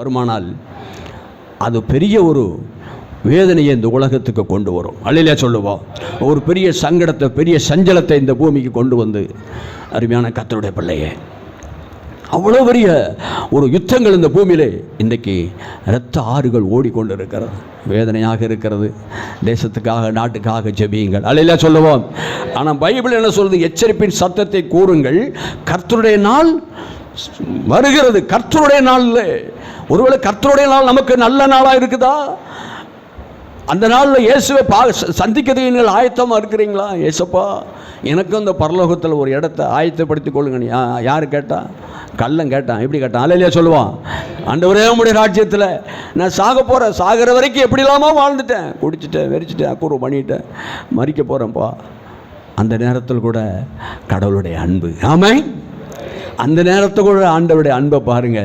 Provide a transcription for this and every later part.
வருமானால் அது பெரிய ஒரு வேதனையை இந்த உலகத்துக்கு கொண்டு வரும். அல்லையா சொல்லுவோம். ஒரு பெரிய சங்கடத்தை, பெரிய சஞ்சலத்தை இந்த பூமிக்கு கொண்டு வந்து, அருமையான கர்த்தருடைய பிள்ளையே, அவ்வளோ பெரிய ஒரு யுத்தங்கள் இந்த பூமியிலே இன்றைக்கு இரத்த ஆறுகள் ஓடிக்கொண்டு இருக்கிறது. வேதனையாக இருக்கிறது. தேசத்துக்காக, நாட்டுக்காக ஜெபியுங்கள். அல்லையா சொல்லுவோம். ஆனால் பைபிள் என்ன சொல்லுது? எச்சரிப்பின் சத்தத்தை கூறுங்கள், கர்த்தருடைய நாள் வருகிறது. கர்த்தருடைய நாளில், ஒருவேளை கர்த்தருடைய நாள் நமக்கு நல்ல நாளாக இருக்குதா? அந்த நாளில் இயேசுவை சந்திக்கிறதுக்கு நீங்கள் ஆயத்தமாக இருக்கிறீங்களா? ஏசப்பா, எனக்கும் அந்த பரலோகத்தில் ஒரு இடத்தை ஆயத்தப்படுத்திக் கொள்ளுங்க. யார் கேட்டான்? கள்ளன் கேட்டான். எப்படி கேட்டான்? அல்லையா சொல்லுவான். ஆண்டவரே, உம்முடைய ராஜ்யத்தில் நான் சாக போகிறேன், சாகிற வரைக்கும் எப்படி இல்லாமல் வாழ்ந்துட்டேன், குடிச்சிட்டேன், வெறிச்சிட்டேன், அக்கூறு பண்ணிட்டேன், மறிக்க போகிறேன்ப்பா. அந்த நேரத்தில் கூட கடவுளுடைய அன்பு, ஆமென், அந்த நேரத்தை கூட ஆண்டவருடைய அன்பை பாருங்க.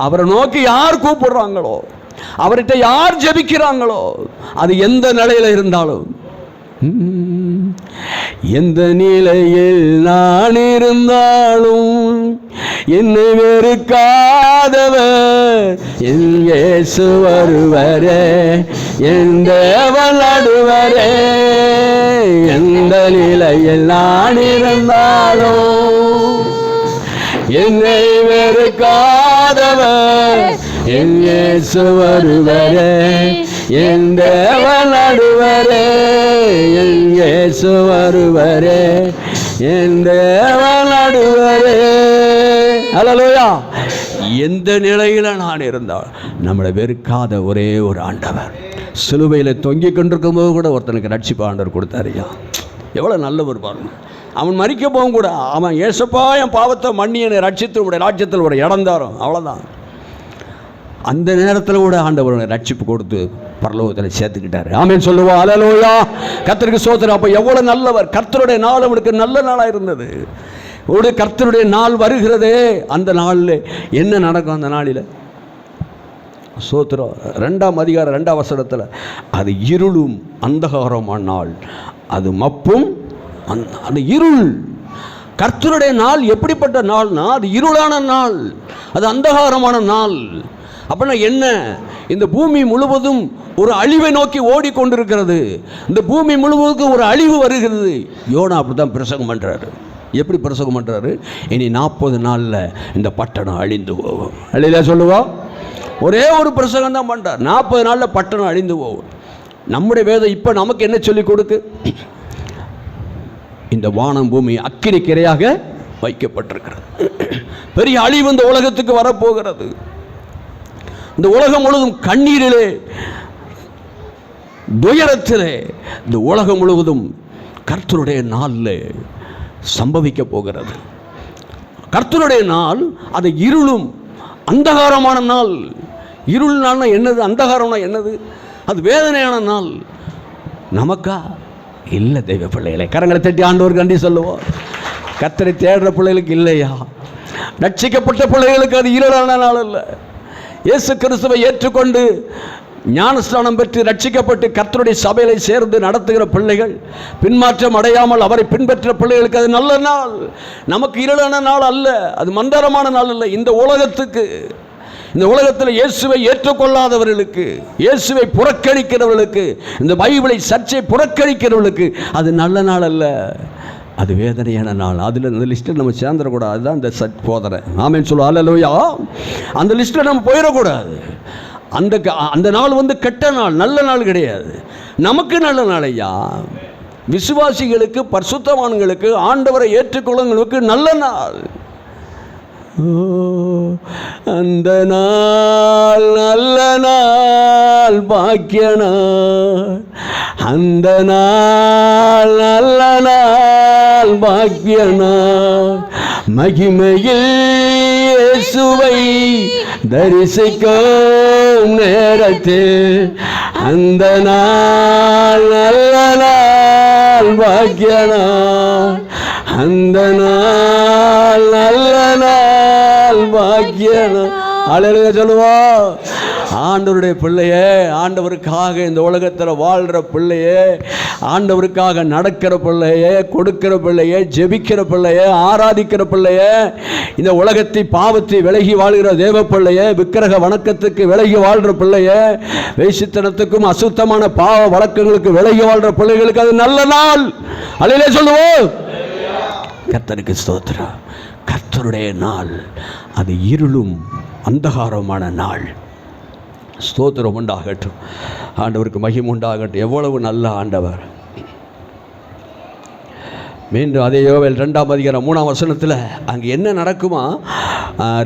அவரை நோக்கி யார் கூப்பிடுறாங்களோ, அவர்கிட்ட யார் ஜெபிக்கிறாங்களோ, அது எந்த நிலையில் இருந்தாலும், எந்த நிலையில் நான் இருந்தாலும் என்னை வெறுக்காதவர் என் இயேசு வருவரே, என் தேவன் நடுவரே. எந்த நிலையில் நான் இருந்தாலும் என்னை வெறுக்காதவர் என் இயேசு வருவரே, என் தேவன் நடுவரே. என் இயேசு வருவரே, என் தேவன் நடுவரே. அல்லேலூயா. எந்த நிலையில் நான் இருந்தால் நம்மளை வெறுக்காத ஒரே ஒரு ஆண்டவர். சிலுவையில் தொங்கிக் கொண்டிருக்கும் போது கூட ஒருத்தனுக்கு ரட்சிப்பு ஆண்டவர் கொடுத்தாருயா. எவ்வளோ நல்லவர் பாருங்க. அவன் மறிக்க போகும் கூட, அவன் ஏசப்பா என் பாவத்தை மன்னி என்னை ரட்சித்து உடைய ராஜ்யத்தில் ஒரு இடம் தாரும், அவ்வளோதான். அந்த நேரத்தில் கூட ஆண்டவர் ரட்சிப்பு கொடுத்து பரலோகத்தில் சேர்த்துக்கிட்டாரு. ஆமென் சொல்லுவா. அல்லேலூயா. கர்த்தருக்கு ஸ்தோத்திரம். அப்போ எவ்வளோ நல்லவர். கர்த்தருடைய நாள் அவனுக்கு நல்ல நாளாக இருந்தது. ஒரு கர்த்தருடைய நாள் வருகிறதே, அந்த நாளில் என்ன நடக்கும்? அந்த நாளில் ஸ்தோத்திரம். 2ஆம் அதிகாரம் 2ஆம் வசனத்தில், அது இருளும் அந்தகாரமான நாள், அது மப்பும், அது இருள். கர்த்தருடைய நாள் எப்படிப்பட்ட நாள்னா, அது இருளான நாள், அது அந்தகாரமான நாள். அப்படின்னா என்ன? இந்த பூமி முழுவதும் ஒரு அழிவை நோக்கி ஓடிக்கொண்டிருக்கிறது. இந்த பூமி முழுவதும் ஒரு அழிவு வருகிறது. யோனா அப்படி தான் பிரசங்கம் பண்ணுறாரு. எப்படி பிரசங்கம் பண்ணுறாரு? இனி 40 நாளில் இந்த பட்டணம் அழிந்து போகும். அல்லையா சொல்லுவா. ஒரே ஒரு பிரசங்கம் தான் பண்ணுறார். 40 நாளில் பட்டணம் அழிந்து போகும். நம்முடைய வேதம் இப்போ நமக்கு என்ன சொல்லி கொடுக்கு? இந்த வானம் பூமி அக்கினிக்கிரையாக வைக்கப்பட்டிருக்கிறது. பெரிய அழிவு இந்த உலகத்துக்கு வரப்போகிறது. இந்த உலகம் முழுவதும் கண்ணீரிலே, துயரத்திலே, இந்த உலகம் முழுவதும் கர்த்தருடைய நாளில் சம்பவிக்க போகிறது. கர்த்தருடைய நாள் அது இருளும் அந்தகாரமான நாள். இருள் நாள்னா என்னது? அந்தகாரம்னா என்னது? அது வேதனையான நாள். நமக்கா? இல்லை தெய்வ பிள்ளைகளை. கரங்களை தட்டி ஆண்டவருக்கு நன்றி சொல்லுவோம். கர்த்தரை தேடுற பிள்ளைகளுக்கு இல்லையா? ரட்சிக்கப்பட்ட பிள்ளைகளுக்கு அது இருளான நாள் இல்லை. இயேசு கிறிஸ்துவை ஏற்றுக்கொண்டு ஞானஸ்நானம் பெற்று ரட்சிக்கப்பட்டு கர்த்தருடைய சபையிலே சேர்ந்து நடத்துகிற பிள்ளைகள், பின்மாற்றம் அடையாமல் அவரை பின்பற்ற பிள்ளைகளுக்கு அது நல்ல நாள். நமக்கு இருளான நாள் அல்ல, அது மந்தரமான நாள் இல்லை. இந்த உலகத்துக்கு, இந்த உலகத்தில் இயேசுவை ஏற்றுக்கொள்ளாதவர்களுக்கு, இயேசுவை புறக்கணிக்கிறவர்களுக்கு, இந்த பைபிளை சர்ச்சை புறக்கணிக்கிறவர்களுக்கு அது நல்ல நாள் அல்ல, அது வேதனையான நாள். அதில் அந்த லிஸ்ட்டில் நம்ம சேர்ந்துடக்கூடாது. அதுதான் இந்த போதனை. ஆமென் சொல்லுவோம். அல்லேலூயா. அந்த லிஸ்ட்டில் நம்ம போயிடக்கூடாது. அந்த நாள் வந்து கெட்ட நாள், நல்ல நாள் கிடையாது. நமக்கு நல்ல நாள் ஐயா. விசுவாசிகளுக்கு, பரிசுத்தவான்களுக்கு, ஆண்டவரை ஏற்றுக்கொள்ளுங்களுக்கு நல்ல நாள். அந்த நாள் நல்ல நாள், பாக்கிய நாள். அந்த நாள் நல்ல நாள், பாக்கிய நாள். மகிமையில் இயேசுவை தரிசிக்கும் நேரத்தில் அந்த நாள் நல்ல நாள், பாக்கிய நாள். அந்த நாள் நல்ல நாள், பாக்கிய நாள். அல்லேலூயா சொல்லுவோம். ஆண்டவருடைய பிள்ளையே, ஆண்டவருக்காக இந்த உலகத்தில் வாழ்கிற பிள்ளையே, ஆண்டவருக்காக நடக்கிற பிள்ளையே, கொடுக்கிற பிள்ளையே, ஜெபிக்கிற பிள்ளையே, ஆராதிக்கிற பிள்ளையே, இந்த உலகத்தை பாவத்தை விலகி வாழ்கிற தேவ பிள்ளையே, விக்கிரக வணக்கத்துக்கு விலகி வாழ்கிற பிள்ளையே, வேசித்தனத்துக்கும் அசுத்தமான பாவ வழக்கங்களுக்கு விலகி வாழ்கிற பிள்ளைகளுக்கு அது நல்ல நாள். அல்லேலூயா சொல்லுவோம். கர்த்தருக்கு ஸ்தோத்திரம். கர்த்தருடைய நாள் அது இருளும் அந்தகாரமான நாள். ஸ்தோத்திரம் உண்டாகட்டும். ஆண்டவருக்கு மகிமை உண்டாகட்டும். எவ்வளவு நல்ல ஆண்டவர். மீண்டும் அதே யோவேல் 2ஆம் அதிகாரம் 3ஆம் வசனத்தில் அங்கே என்ன நடக்குமா,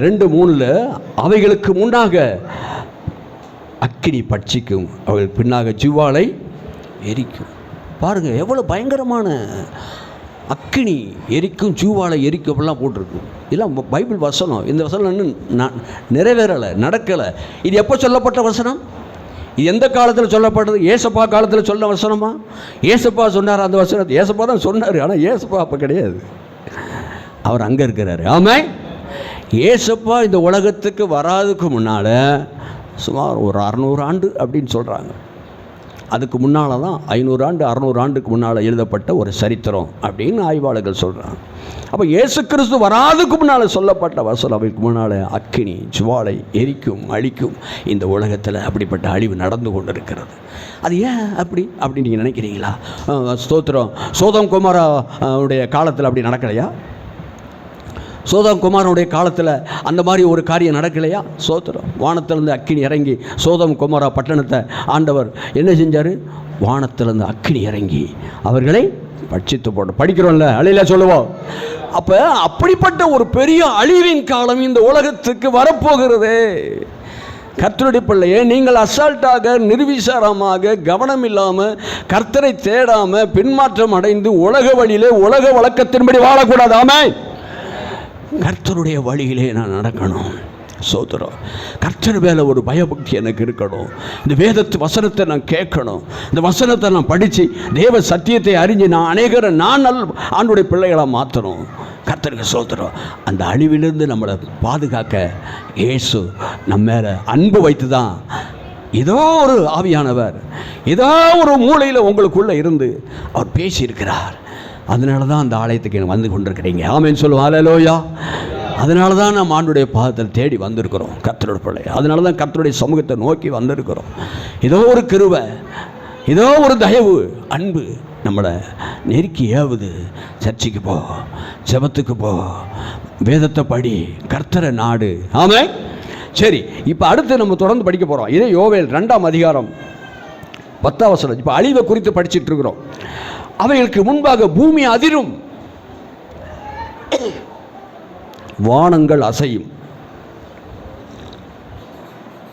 2:3 அவைகளுக்கு முன்னாக அக்கினி பட்சிக்கும், அவள் பின்னாக ஜுவாலை எரிக்கும். பாருங்கள் எவ்வளோ பயங்கரமான அக்கினி எரிக்கும், ஜூவாலை எரிக்கும் அப்படிலாம் போட்டிருக்கு. இதெல்லாம் பைபிள் வசனம். இந்த வசனம் இன்னும் நிறைவேறலை, நடக்கலை. இது எப்போ சொல்லப்பட்ட வசனம்? இது எந்த காலத்தில் சொல்லப்பட்டது? ஏசப்பா காலத்தில் சொன்ன வசனமா? ஏசப்பா சொன்னார் அந்த வசனத்தை. ஏசப்பா தான் சொன்னார், ஆனால் ஏசப்பா அப்போ கிடையாது, அவர் அங்கே இருக்கிறாரு. ஆமாம், ஏசப்பா இந்த உலகத்துக்கு வராதுக்கு முன்னால் சுமார் ஒரு 600 ஆண்டு அப்படின்னு சொல்கிறாங்க. அதுக்கு முன்னால் தான் 500 ஆண்டு 600 ஆண்டுக்கு முன்னால் எழுதப்பட்ட ஒரு சரித்திரம் அப்படின்னு ஆய்வாளர்கள் சொல்கிறாங்க. அப்போ இயேசு கிறிஸ்து வராதுக்கு முன்னால் சொல்லப்பட்ட வசனம், அவைக்கு முன்னால் அக்கினி ஜுவாலை எரிக்கும், அழிக்கும். இந்த உலகத்தில் அப்படிப்பட்ட அழிவு நடந்து கொண்டு இருக்கிறது. அது ஏன் அப்படி நீங்கள் நினைக்கிறீங்களா? ஸ்தோத்திரம். சோதம் குமாரா உடைய காலத்தில் அப்படி நடக்கலையா? சோதம் குமாரனுடைய காலத்தில் அந்த மாதிரி ஒரு காரியம் நடக்கலையா? சோத்திரம். வானத்திலிருந்து அக்கினி இறங்கி சோதம் குமாரா பட்டணத்தை ஆண்டவர் என்ன செஞ்சார்? வானத்திலிருந்து அக்கினி இறங்கி அவர்களை பட்சித்து போட்டு படிக்கிறோம்ல, அழில சொல்லுவோம். அப்போ அப்படிப்பட்ட ஒரு பெரிய அழிவின் காலம் இந்த உலகத்துக்கு வரப்போகிறது. கர்த்தருடைய பிள்ளையே, நீங்கள் அசால்ட்டாக நிர்விசாரமாக கவனம் இல்லாமல் கர்த்தரை தேடாமல் பின்மாற்றம் அடைந்து உலக வழியிலே உலக வழக்கத்தின்படி வாழக்கூடாது. ஆமென். கர்த்தருடைய வழியிலே நான் நடக்கணும். சோதரம். கர்த்தர் மேலே ஒரு பயபக்தி எனக்கு இருக்கணும். இந்த வேதத்து வசனத்தை நான் கேட்கணும். இந்த வசனத்தை நான் படித்து தேவ சத்தியத்தை அறிஞ்சு நான் அநேகரை நான் ஆண்டுடைய பிள்ளைகளாக மாற்றணும். கர்த்தருக்கு சோதரம். அந்த அழிவிலிருந்து நம்மளை பாதுகாக்க இயேசு நம்ம மேலே அன்பு வைத்து தான் ஏதோ ஒரு ஆவியானவர் ஏதோ ஒரு மூலையில் உங்களுக்குள்ளே இருந்து அவர் பேசியிருக்கிறார். அதனால தான் அந்த ஆலயத்துக்கு வந்து கொண்டிருக்கிறீங்க. ஆமென் சொல்லுவோம். ஹல்லேலூயா. அதனால தான் நம்ம ஆண்டுடைய பாதத்தில் தேடி வந்திருக்கிறோம். கர்த்தருடைய பிள்ளை. அதனால தான் கர்த்தருடைய சமூகத்தை நோக்கி வந்திருக்கிறோம். ஏதோ ஒரு கிருபை, ஏதோ ஒரு தயவு, அன்பு நம்மளை நெருக்கி ஏவுது. சர்ச்சைக்கு போ, ஜெபத்துக்கு போ, வேதத்தை படி, கர்த்தரை நாடு. ஆமென். சரி, இப்போ அடுத்து நம்ம தொடர்ந்து படிக்க போகிறோம். இதே யோவேல் 2ஆம் அதிகாரம் 10ஆம் வசனம். இப்போ அழிவை குறித்து படிச்சுட்டு இருக்கிறோம். அவைகளுக்கு முன்பாக பூமி அதிரும், வானங்கள் அசையும்,